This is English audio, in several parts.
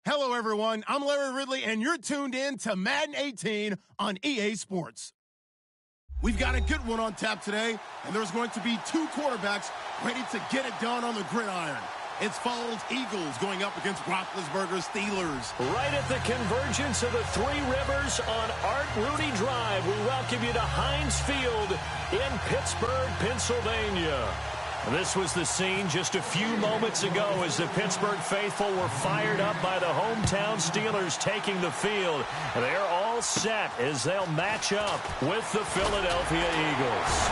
Hello, everyone. I'm Larry Ridley, and you're tuned in to Madden 18 on EA Sports. We've got a good one on tap today, and there's going to be two quarterbacks ready to get it done on the gridiron. It's Falls Eagles going up against Roethlisberger Steelers. Right at the convergence of the Three Rivers on Art Rooney Drive, we welcome you to Heinz Field in Pittsburgh, Pennsylvania. This was the scene just a few moments ago as the Pittsburgh faithful were fired up by the hometown Steelers taking the field. They're all set as they'll match up with the Philadelphia Eagles.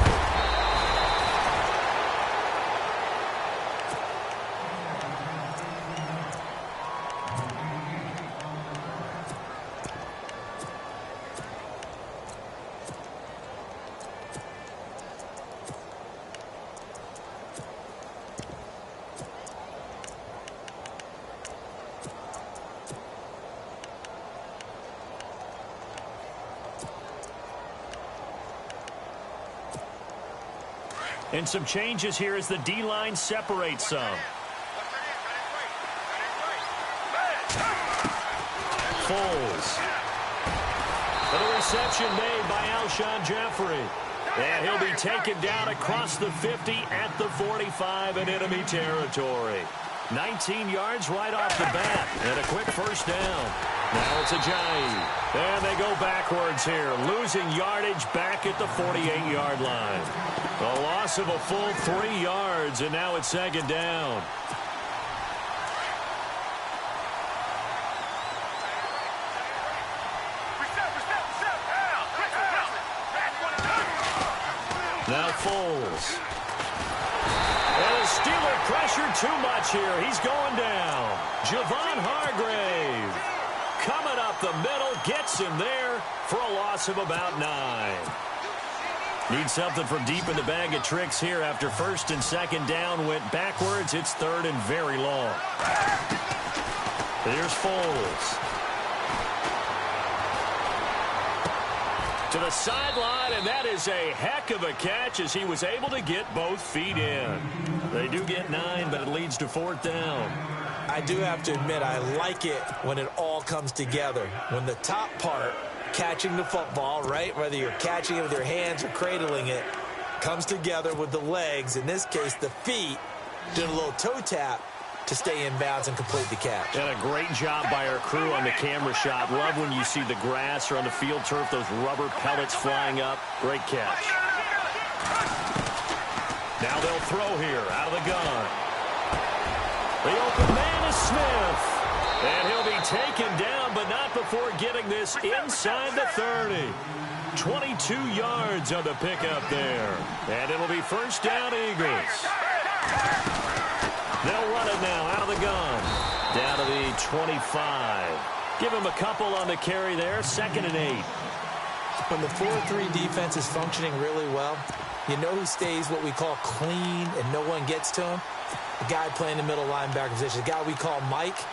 And some changes here as the D-line separates some. Foles. For the reception made by Alshon Jeffrey. And he'll be taken down across the 50 at the 45 in enemy territory. 19 yards right off the bat. And a quick first down. Now it's Ajayi. And they go backwards here, losing yardage back at the 48-yard line. A loss of a full 3 yards, and now it's second down. Now Foles. And the Steeler pressure too much here. He's going down. Javon Hargrave coming up the middle, gets him there for a loss of about 9. Need something from deep in the bag of tricks here after first and second down went backwards. It's third and very long. Here's Foles. To the sideline, and that is a heck of a catch as he was able to get both feet in. They do get 9, but it leads to fourth down. I do have to admit, I like it when it all comes together. When the top part, catching the football, right, whether you're catching it with your hands or cradling it, comes together with the legs, in this case the feet, did a little toe tap to stay in bounds and complete the catch. And a great job by our crew on the camera shot. Love when you see the grass or on the field turf, those rubber pellets flying up. Great catch. Now they'll throw here out of the gun. The open man is Smith. And he'll be taken down, but not before getting this inside the 30. 22 yards on the pickup there. And it'll be first down, Eagles. They'll run it now out of the gun. Down to the 25. Give him a couple on the carry there. Second and 8. When the 4-3 defense is functioning really well, you know who stays what we call clean and no one gets to him? The guy playing the middle linebacker position, the guy we call Mike.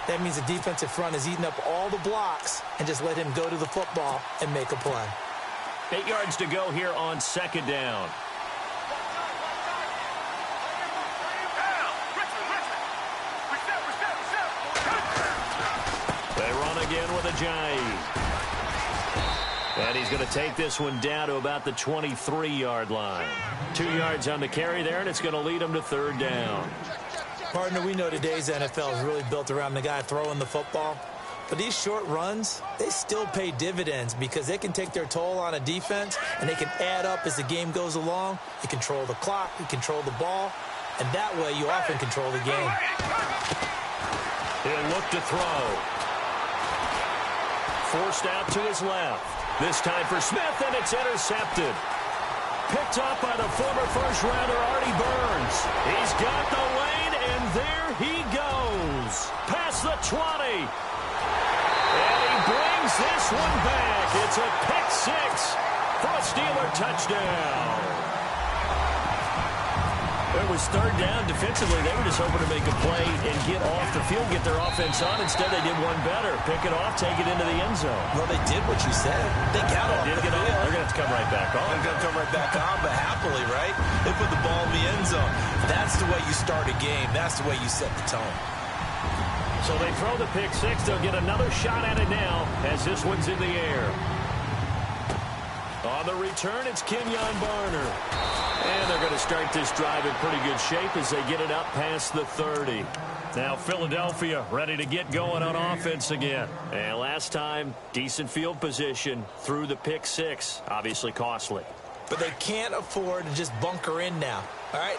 That means the defensive front is eating up all the blocks and just let him go to the football and make a play. 8 yards to go here on second down. They run again with Ajayi. And he's going to take this one down to about the 23-yard line. 2 yards on the carry there, and it's going to lead him to third down. Partner, we know today's NFL is really built around the guy throwing the football. But these short runs, they still pay dividends because they can take their toll on a defense, and they can add up as the game goes along. You control the clock, you control the ball, and that way you often control the game. He'll look to throw. Forced out to his left. This time for Smith, and it's intercepted. Picked up by the former first-rounder Artie Burns. He's got the lane, and there he goes. Past the 20. And he brings this one back. It's a pick six for a Steeler touchdown. It was third down. Defensively, they were just hoping to make a play and get off the field, get their offense on. Instead, they did one better. Pick it off, take it into the end zone. Well, they did what you said. They got off the field. They're going to have to come right back on. They're going to come right back on, but happily, right? They put the ball in the end zone. That's the way you start a game. That's the way you set the tone. So they throw the pick six. They'll get another shot at it now as this one's in the air. On the return, it's Kenyon Barner. And they're going to start this drive in pretty good shape as they get it up past the 30. Now Philadelphia ready to get going on offense again. And last time, decent field position through the pick six. Obviously costly. But they can't afford to just bunker in now. All right,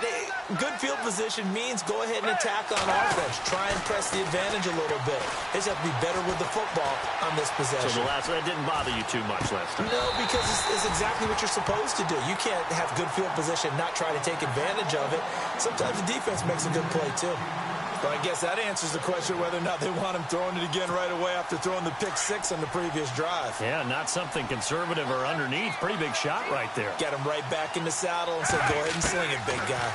good field position means go ahead and attack on offense. Try and press the advantage a little bit. They just have to be better with the football on this possession. So that didn't bother you too much last time? No, because it's exactly what you're supposed to do. You can't have good field position and not try to take advantage of it. Sometimes the defense makes a good play, too. Well, I guess that answers the question whether or not they want him throwing it again right away after throwing the pick six on the previous drive. Yeah, not something conservative or underneath. Pretty big shot right there. Get him right back in the saddle and say, go ahead and sling it, big guy.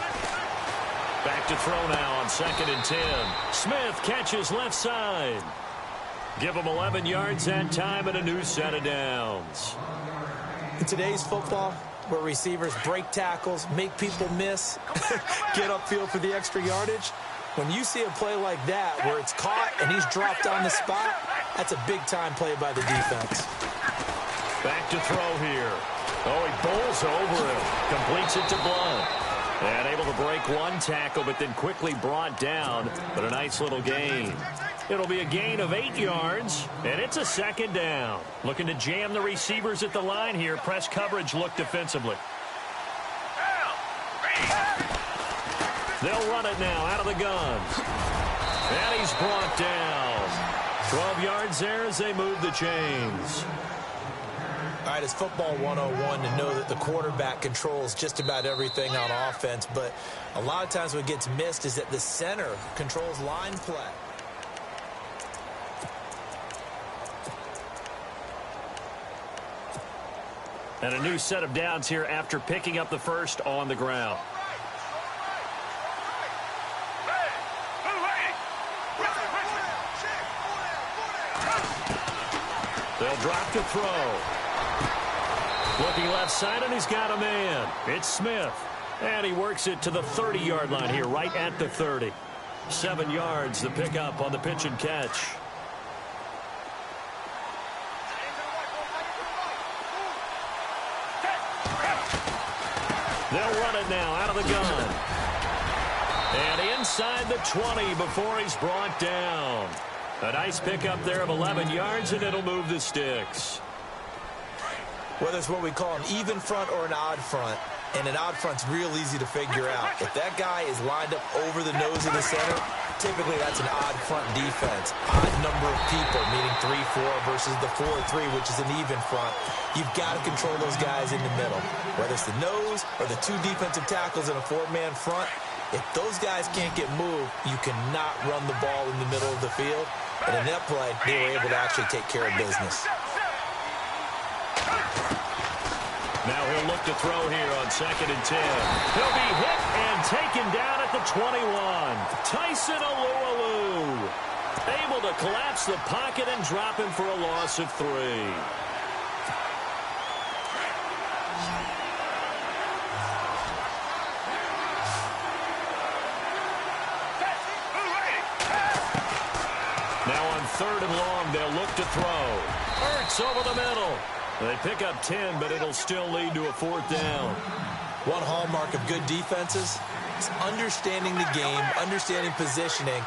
Back to throw now on 2nd and 10. Smith catches left side. Give him 11 yards that time and a new set of downs. In today's football, where receivers break tackles, make people miss, get upfield for the extra yardage, when you see a play like that where it's caught and he's dropped on the spot, that's a big-time play by the defense. Back to throw here. Oh, he bowls over him. Completes it to Blunt. And able to break one tackle, but then quickly brought down. But a nice little gain. It'll be a gain of 8 yards, and it's a 2nd down. Looking to jam the receivers at the line here. Press coverage look defensively. They'll run it now out of the gun. And he's brought down. 12 yards there as they move the chains. All right, it's football 101 to know that the quarterback controls just about everything on offense, but a lot of times what gets missed is that the center controls line play. And a new set of downs here after picking up the first on the ground. They'll drop to throw. Looking left side, and he's got a man. It's Smith. And he works it to the 30-yard line here, right at the 30. 7 yards, the pickup on the pitch and catch. They'll run it now out of the gun. And inside the 20 before he's brought down. A nice pickup there of 11 yards, and it'll move the sticks. Whether it's what we call an even front or an odd front, and an odd front's real easy to figure out. If that guy is lined up over the nose of the center, typically that's an odd front defense. Odd number of people, meaning 3-4 versus the 4-3, which is an even front. You've got to control those guys in the middle. Whether it's the nose or the 2 defensive tackles in a 4-man front, if those guys can't get moved, you cannot run the ball in the middle of the field. And in that play, they were able to actually take care of business. Now he'll look to throw here on 2nd and 10. He'll be hit and taken down at the 21. Tyson Alualu able to collapse the pocket and drop him for a loss of 3. Now on 3rd and long, they'll look to throw. Ertz over the middle. They pick up 10, but it'll still lead to a 4th down. One hallmark of good defenses is understanding the game, understanding positioning,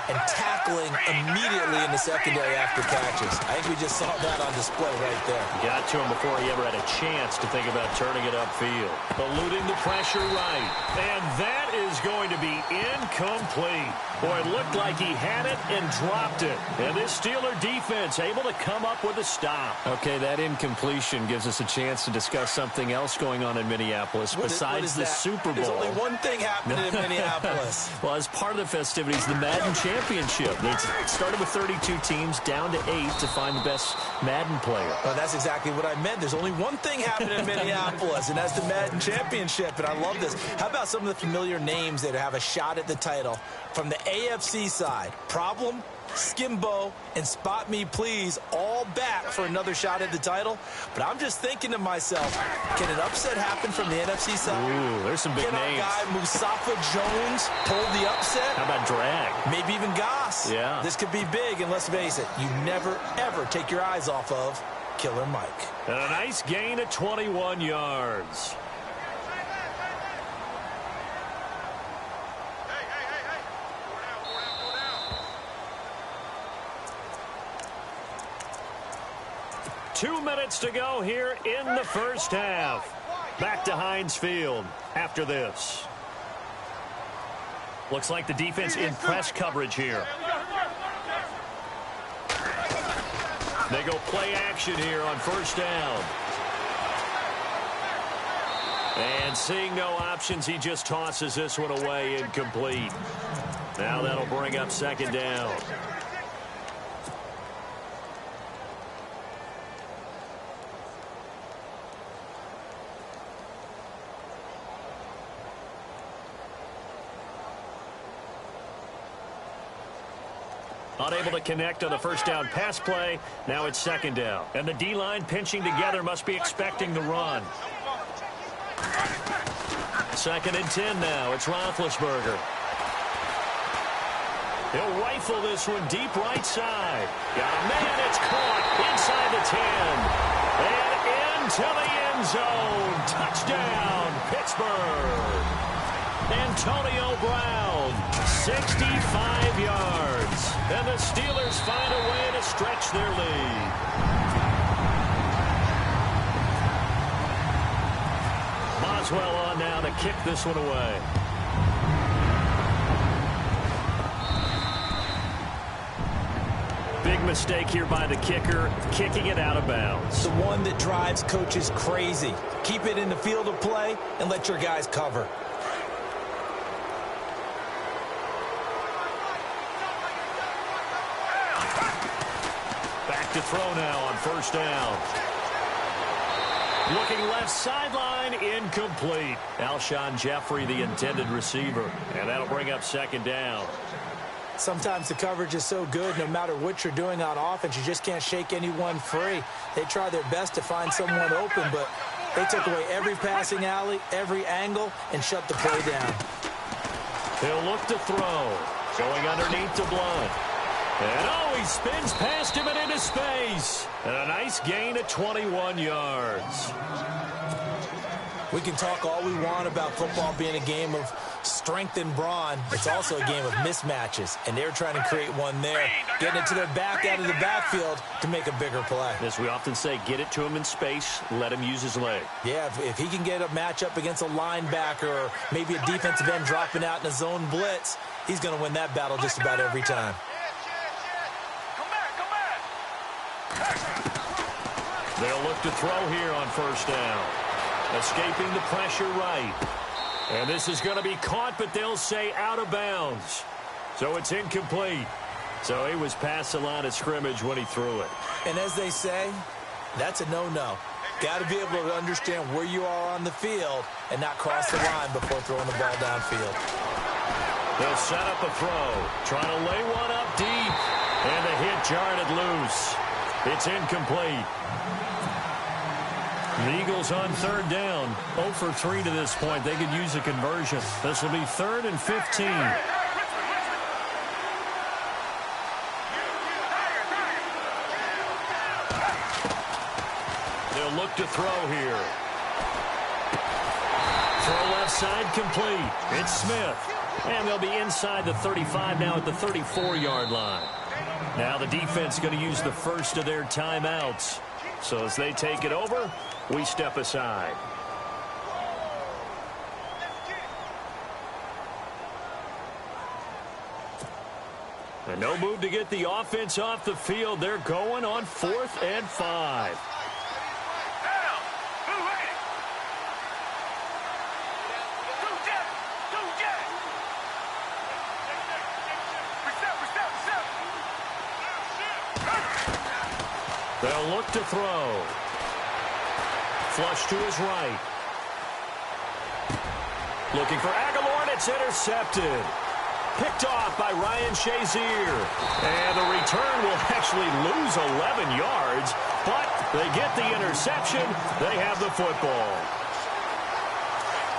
and tackling immediately in the secondary after catches. I think we just saw that on display right there. Got to him before he ever had a chance to think about turning it upfield. Eluding the pressure right. And that is going to be incomplete. Boy, it looked like he had it and dropped it. And this Steeler defense able to come up with a stop. Okay, that incompletion gives us a chance to discuss something else going on in Minneapolis besides the Super Bowl. There's only one thing happening in Minneapolis. Well, as part of the festivities, the Madden Championship. They started with 32 teams, down to 8 to find the best Madden player. Well, that's exactly what I meant. There's only one thing happening in Minneapolis, and that's the Madden Championship, and I love this. How about some of the familiar names that have a shot at the title from the AFC side? Problem? Skimbo, and Spot Me Please all back for another shot at the title. But I'm just thinking to myself, can an upset happen from the NFC side? Ooh, there's some big names. Can our guy Mustafa Jones pull the upset? How about drag? Maybe even Goss. Yeah. This could be big, and let's face it, you never, ever take your eyes off of Killer Mike. And a nice gain of 21 yards. Two minutes to go here in the first half. Back to Heinz Field after this. Looks like the defense in press coverage here. They go play action here on first down. And seeing no options, he just tosses this one away, incomplete. Now that'll bring up second down. Unable to connect on the first down pass play. Now it's second down. And the D-line pinching together must be expecting the run. Second and 10 now. It's Roethlisberger. He'll rifle this one deep right side. Got a man. It's caught inside the 10. And into the end zone. Touchdown, Pittsburgh. Antonio Brown, 65 yards. And the Steelers find a way to stretch their lead. Boswell on now to kick this one away. Big mistake here by the kicker, kicking it out of bounds. The one that drives coaches crazy. Keep it in the field of play and let your guys cover. To throw now on first down. Looking left sideline, incomplete. Alshon Jeffrey, the intended receiver. And that'll bring up second down. Sometimes the coverage is so good, no matter what you're doing on offense, you just can't shake anyone free. They try their best to find someone open, but they took away every passing alley, every angle, and shut the play down. He'll look to throw. Going underneath to Blunt. And oh, he spins past him and into space. And a nice gain of 21 yards. We can talk all we want about football being a game of strength and brawn. It's also a game of mismatches, and they're trying to create one there, getting it to their back out of the backfield to make a bigger play. As we often say, get it to him in space, let him use his leg. Yeah, if he can get a matchup against a linebacker or maybe a defensive end dropping out in a zone blitz, he's going to win that battle just about every time. They'll look to throw here on first down. Escaping the pressure right. And this is going to be caught, but they'll say out of bounds. So it's incomplete. So he was past the line of scrimmage when he threw it. And as they say, that's a no-no. Got to be able to understand where you are on the field and not cross the line before throwing the ball downfield. They'll set up a throw. Trying to lay one up deep. And the hit jarred it loose. It's incomplete. The Eagles on third down. 0 for 3 to this point. They could use a conversion. This will be 3rd and 15. They'll look to throw here. Throw left side complete. It's Smith. And they'll be inside the 35 now at the 34-yard line. Now the defense going to use the first of their timeouts. So as they take it over, we step aside. And no move to get the offense off the field. They're going on 4th and 5. They'll look to throw. Flush to his right. Looking for Aguilar, and it's intercepted. Picked off by Ryan Shazier. And the return will actually lose 11 yards, but they get the interception. They have the football.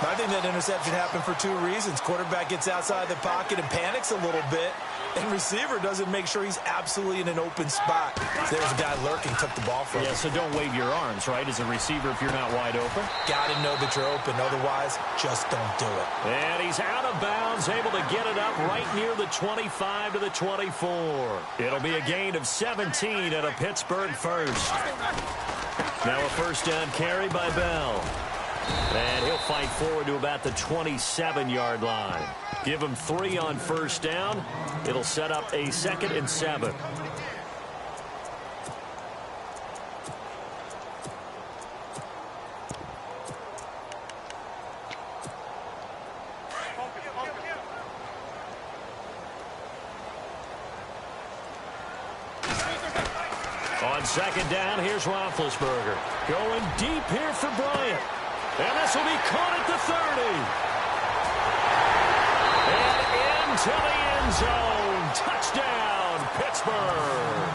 I think that interception happened for two reasons. Quarterback gets outside the pocket and panics a little bit, and receiver doesn't make sure he's absolutely in an open spot. So there's a guy lurking, took the ball from him. Yeah, so don't wave your arms, right, as a receiver if you're not wide open. Got to know that you're open. Otherwise, just don't do it. And he's out of bounds, able to get it up right near the 25 to the 24. It'll be a gain of 17 at a Pittsburgh first. Now a first down carry by Bell. And he'll fight forward to about the 27-yard line. Give him 3 on first down. It'll set up a 2nd and 7. On second down, here's Roethlisberger. Going deep here for Bryant. And this will be caught at the 30. And into the end zone. Touchdown, Pittsburgh.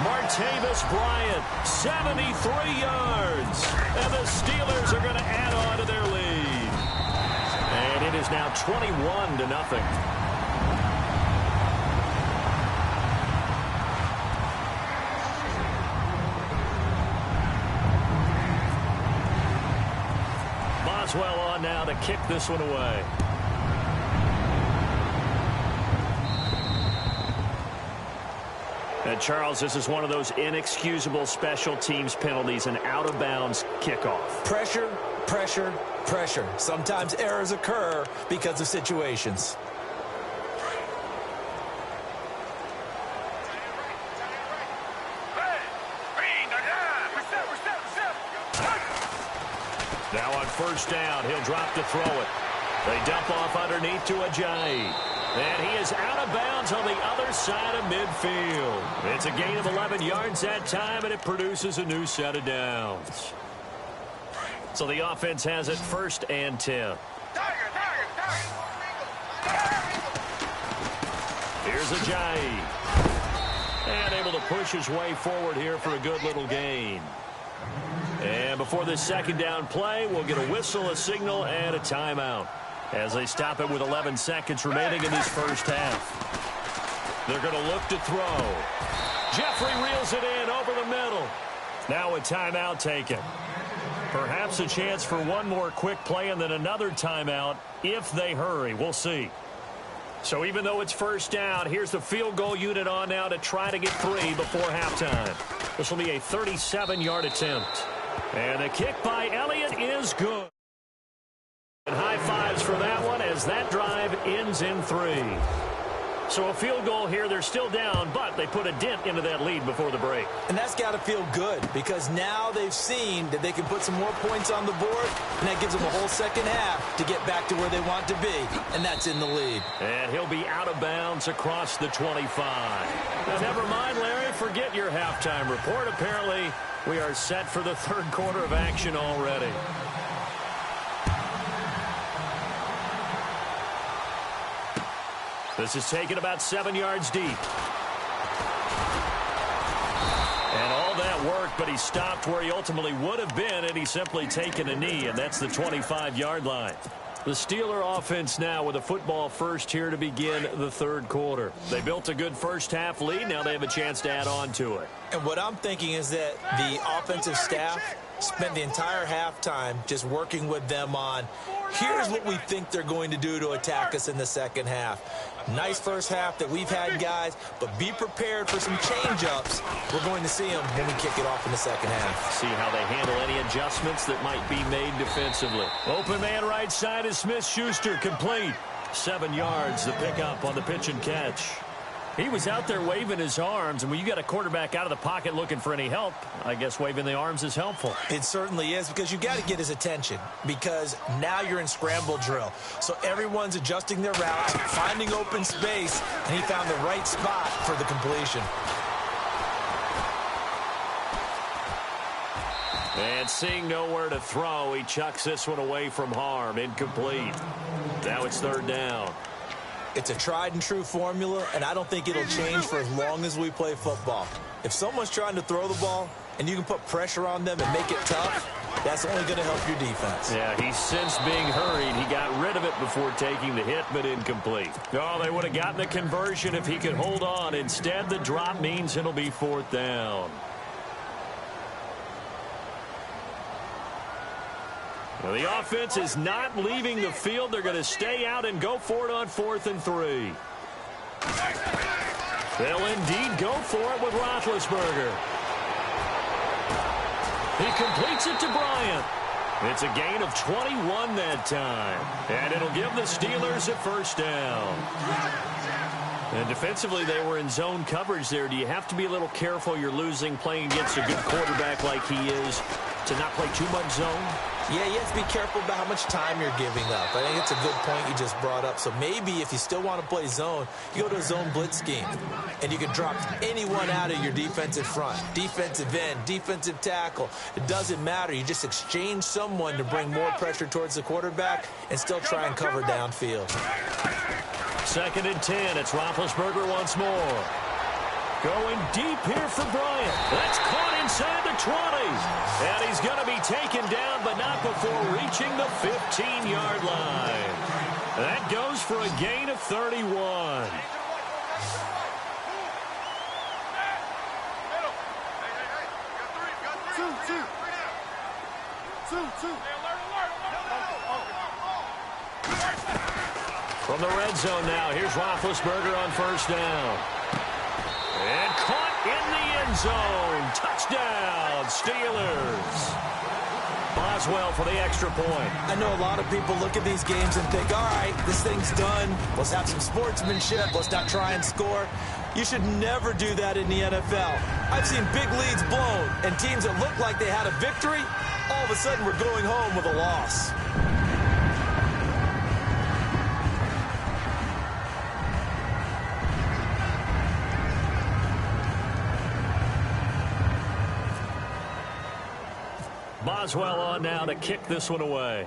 Martavis Bryant, 73 yards. And the Steelers are going to add on to their lead. And it is now 21-0. Boswell on now to kick this one away. And Charles, this is one of those inexcusable special teams penalties, an out-of-bounds kickoff. Pressure, pressure, pressure. Sometimes errors occur because of situations. Now on first down, he'll drop to throw it. They dump off underneath to Ajayi. And he is out of bounds on the other side of midfield. It's a gain of 11 yards that time, and it produces a new set of downs. So the offense has it 1st and 10. Here's Ajayi. And able to push his way forward here for a good little gain. And before this second down play, we'll get a whistle, a signal, and a timeout as they stop it with 11 seconds remaining in this first half. They're going to look to throw. Jeffrey reels it in over the middle. Now a timeout taken. Perhaps a chance for one more quick play and then another timeout if they hurry. We'll see. So even though it's first down, here's the field goal unit on now to try to get 3 before halftime. This will be a 37-yard attempt. And the kick by Elliott is good. And high fives for that one as that drive ends in 3. So a field goal here. They're still down, but they put a dent into that lead before the break. And that's got to feel good because now they've seen that they can put some more points on the board, and that gives them a whole second half to get back to where they want to be, and that's in the lead. And he'll be out of bounds across the 25. Now, never mind, Larry, forget your halftime report. Apparently, we are set for the third quarter of action already. This is taken about 7 yards deep. And all that work, but he stopped where he ultimately would have been, and he's simply taken a knee, and that's the 25-yard line. The Steeler offense now with a football first here to begin the third quarter. They built a good first-half lead. Now they have a chance to add on to it. And what I'm thinking is that the offensive staff spent the entire halftime just working with them on, here's what we think they're going to do to attack us in the second half. Nice first half that we've had, guys, but be prepared for some change-ups. We're going to see them when we kick it off in the second half. See how they handle any adjustments that might be made defensively. Open man right side is Smith-Schuster, complete. 7 yards, the pickup on the pitch and catch. He was out there waving his arms, and when you got a quarterback out of the pocket looking for any help, I guess waving the arms is helpful. It certainly is, because you've got to get his attention, because now you're in scramble drill. So everyone's adjusting their routes, finding open space, and he found the right spot for the completion. And seeing nowhere to throw, he chucks this one away from harm. Incomplete. Now it's third down. It's a tried-and-true formula, and I don't think it'll change for as long as we play football. If someone's trying to throw the ball and you can put pressure on them and make it tough, that's only going to help your defense. Yeah, he sensed being hurried. He got rid of it before taking the hit, but incomplete. Oh, they would have gotten the conversion if he could hold on. Instead, the drop means it'll be 4th down. Well, the offense is not leaving the field. They're going to stay out and go for it on 4th and 3. They'll indeed go for it with Roethlisberger. He completes it to Bryant. It's a gain of 21 that time. And it'll give the Steelers a 1st down. And defensively, they were in zone coverage there. Do you have to be a little careful? You're losing playing against a good quarterback like he is to not play too much zone? Yeah, you have to be careful about how much time you're giving up. I think it's a good point you just brought up. So maybe if you still want to play zone, you go to a zone blitz scheme. And you can drop anyone out of your defensive front. Defensive end, defensive tackle. It doesn't matter. You just exchange someone to bring more pressure towards the quarterback and still try and cover downfield. 2nd and 10. It's Roethlisberger once more. Going deep here for Bryant. That's caught inside the 20. And he's going to be taken down, but not before reaching the 15-yard line. That goes for a gain of 31. From the red zone now, here's Roethlisberger on 1st down. And caught in the end zone. Touchdown, Steelers. Boswell for the extra point. I know a lot of people look at these games and think, all right, this thing's done. Let's have some sportsmanship. Let's not try and score. You should never do that in the NFL. I've seen big leads blown and teams that look like they had a victory, all of a sudden we're going home with a loss. Boswell on now to kick this one away.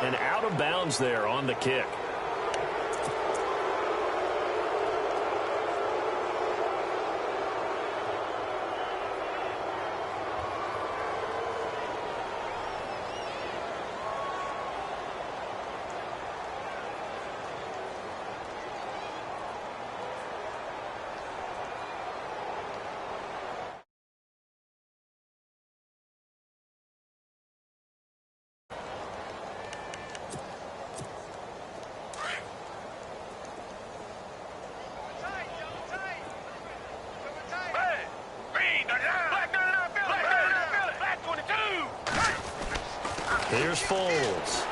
And out of bounds there on the kick. Here's Foles.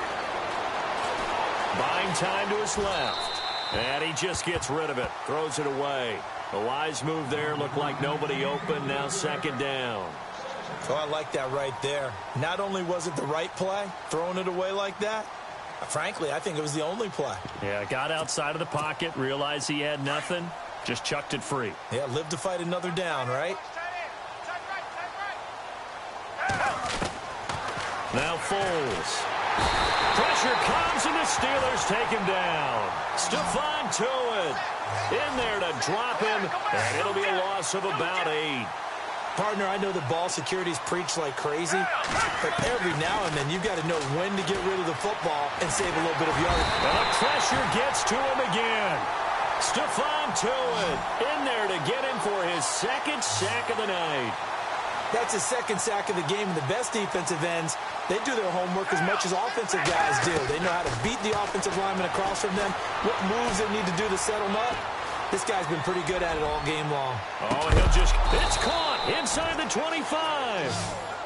Buying time to his left. And he just gets rid of it. Throws it away. A wise move there. Looked like nobody open. Now 2nd down. Oh, I like that right there. Not only was it the right play, throwing it away like that, frankly, I think it was the only play. Yeah, got outside of the pocket, realized he had nothing, just chucked it free. Yeah, live to fight another down, right? Now Foles. Pressure comes and the Steelers take him down. Stephon Tuitt in there to drop him, and it'll be a loss of about 8. Partner, I know the ball security's preached like crazy, but every now and then you've got to know when to get rid of the football and save a little bit of yardage. And the pressure gets to him again. Stephon Tuitt in there to get him for his 2nd sack of the night. That's his 2nd sack of the game, and the best defensive ends, they do their homework as much as offensive guys do. They know how to beat the offensive lineman across from them, what moves they need to do to set them up. This guy's been pretty good at it all game long. Oh, it's caught inside the 25.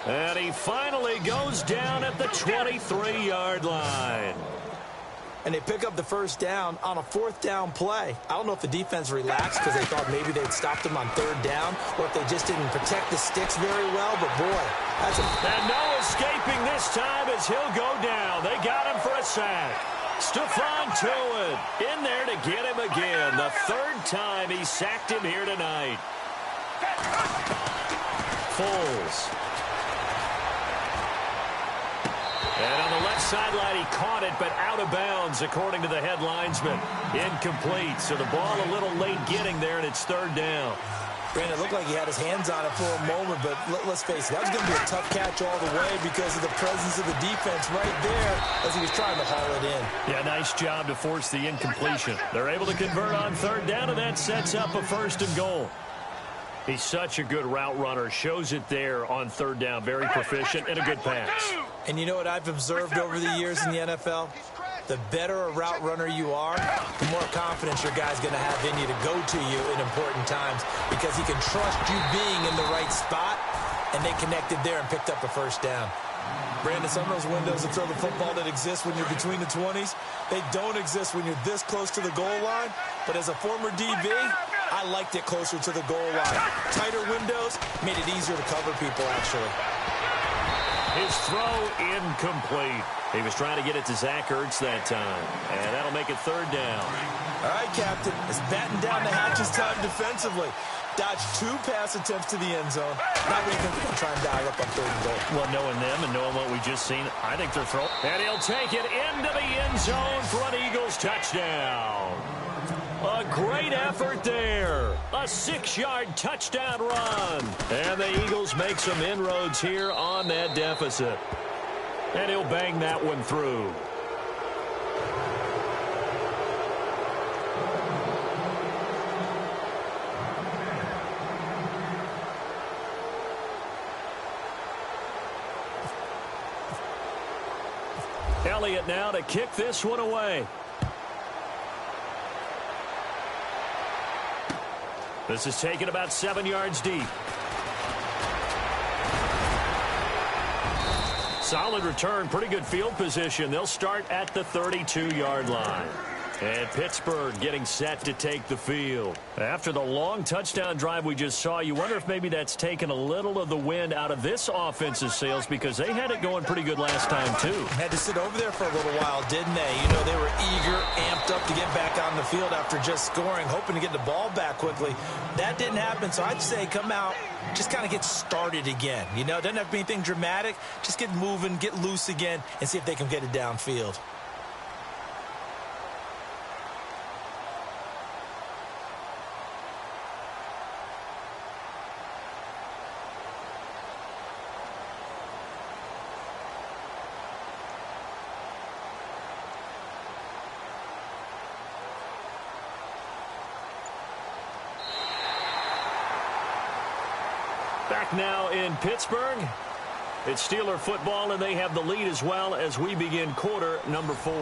And he finally goes down at the 23-yard line. And they pick up the 1st down on a 4th down play. I don't know if the defense relaxed because they thought maybe they'd stopped him on 3rd down or if they just didn't protect the sticks very well. But, boy, that's a... And no escaping this time as he'll go down. They got him for a sack. Stephon Tuitt in there to get him again. The 3rd time he sacked him here tonight. Foles. And on the left sideline, he caught it, but out of bounds, according to the head linesman. Incomplete. So the ball a little late getting there, and it's third down. Brandon, it looked like he had his hands on it for a moment, but let's face it, that was going to be a tough catch all the way because of the presence of the defense right there as he was trying to haul it in. Yeah, nice job to force the incompletion. They're able to convert on third down, and that sets up a first and goal. He's such a good route runner. Shows it there on third down. Very proficient and a good pass. And you know what I've observed over the years in the NFL? The better a route runner you are, the more confidence your guy's going to have in you to go to you in important times because he can trust you being in the right spot, and they connected there and picked up a first down. Brandon, some of those windows to throw the football that exist when you're between the 20s, they don't exist when you're this close to the goal line. But as a former DB, I liked it closer to the goal line. Tighter windows made it easier to cover people, actually. His throw incomplete. He was trying to get it to Zach Ertz that time. And that'll make it third down. All right, Captain. It's batting down the hatches time defensively. Dodged 2 pass attempts to the end zone. Not really going to try and dial up on third and goal. Well, knowing them and knowing what we just seen, I think they're throwing. And he'll take it into the end zone for an Eagles touchdown. A great effort there. A 6-yard touchdown run. And the Eagles make some inroads here on that deficit. And he'll bang that one through. Elliott now to kick this one away. This is taken about 7 yards deep. Solid return, pretty good field position. They'll start at the 32-yard line. And Pittsburgh getting set to take the field. After the long touchdown drive we just saw, you wonder if maybe that's taken a little of the wind out of this offense's sails because they had it going pretty good last time, too. Had to sit over there for a little while, didn't they? You know, they were eager, amped up to get back on the field after just scoring, hoping to get the ball back quickly. That didn't happen, so I'd say come out, just kind of get started again. You know, doesn't have to be anything dramatic. Just get moving, get loose again, and see if they can get it downfield. Back now in Pittsburgh. It's Steeler football, and they have the lead as well as we begin quarter number 4.